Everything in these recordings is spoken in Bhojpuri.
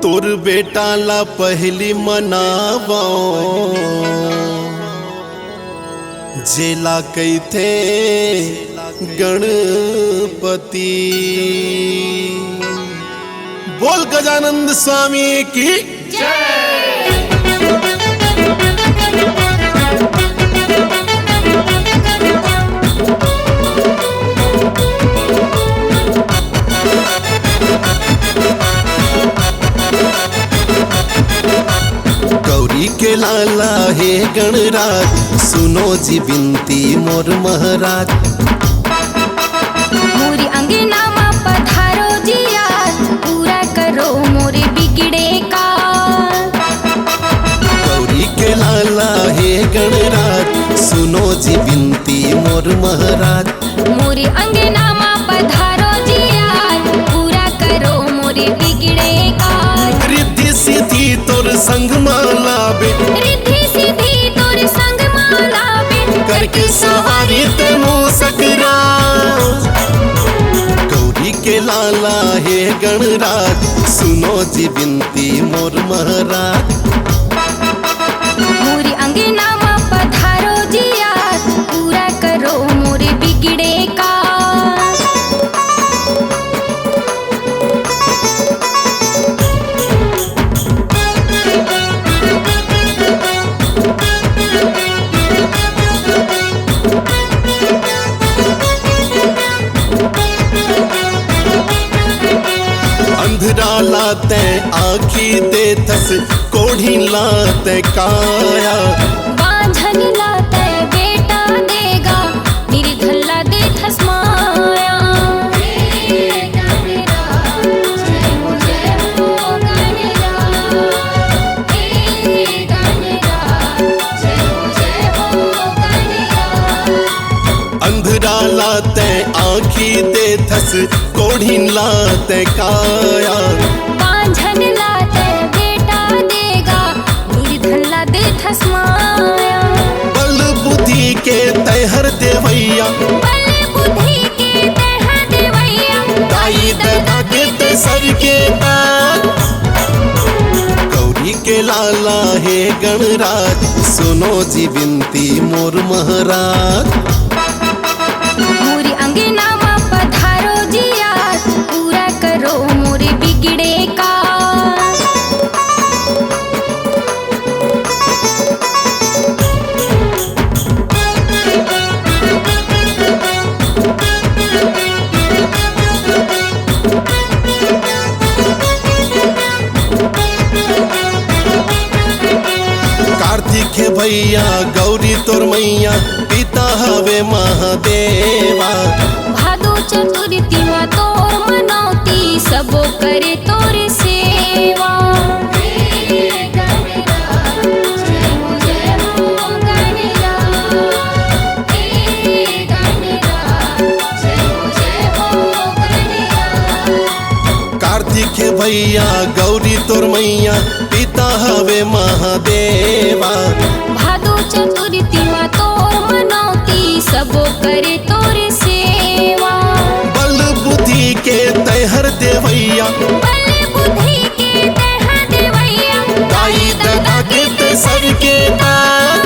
तोर बेटा ला पहली मनावा जेला कई थे गणपति। बोल गजानंद स्वामी की गौरी के लाला हे गणराज, सुनो जी बिनती मोर महाराज। मोरी अंगना में पधारो जिया, पूरा करो मोरे बिगड़े का। गौरी के लाला हे गणराज, सुनो जी बिनती मोर महाराज। मोरी अंगना में पधारो जिया, पूरा करो मोरे बिगड़े का। रिद्धि सिद्धि तोर संग माला बे, रिद्धि सिद्धि तोर संग माला बे, करके सवारी तेनू सकरा। गौरी के लाला हे गणराज, सुनो जी बिनती मोर महाराज। मोरी अंगना में पधारो जिया, पूरा करो मोरे बिगड़े का। अंधरा लाते आखी दे थस, कोढ़ी लाते काया। बांझन लाते बेटा देगा, निर्धला दे थस माया। अंधरा लाते आखी दे थस, कोढ़ी लाते काया। बांझन लाते बेटा देगा, निर्धला दे थस माया। बल बुद्धि के तैहर देवैया, बल बुद्धि के तैहर देवैया। दाई दादा के ते सर के ताज। गौरी के लाला हे गणराज, सुनो जी बिनती मोर महाराज। मोरी अंगना में पधारो जिया, पूरा करो मोरे बिगड़े का। कार्तिक है भैया गौरी तोर मैया, पिता हवे महादेवा। भादो चतुर्थी में तोर मनौती, सबो करे तोर सेवा। कार्तिक है भैया गौरी तोर मैया, पिता हवे महादेवा। भादो चतुर्थी में तोर मनौती, सबो करे तोर सेवा। बल बुद्धि के तैहर देवैया, बल बुद्धि के तैहर देवैया। दाई दादा के ते सर के ताज।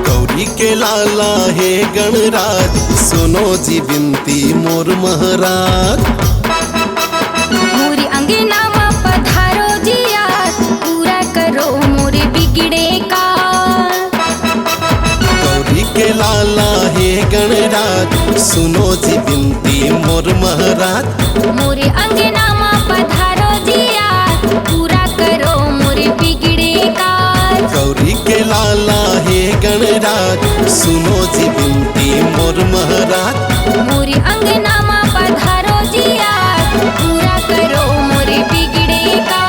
गौरी के लाला हे गणराज, सुनो जी बिनती मोर महाराज। मोरी अंगना में पधारो जिया, पूरा करो मोरे बिगड़े का। गौरी के लाला हे गणराज, सुनो जी बिनती मोर महाराज। मोरे अंगना में पधारो जिया, पूरा करो मोरे बिगड़े का। गौरी के लाला हे गणराज, सुनो जी बिनती मोर महाराज। मोरे अंगना में पधारो जिया, पूरा करो मोरे बिगड़े का।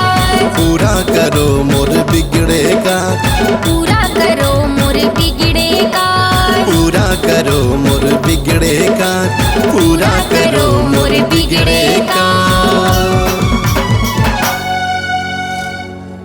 पूरा करो मोर बिगड़ेगा, पूरा करो मोरे बिगड़े का। पूरा करो मोर बिगड़ेगा, पूरा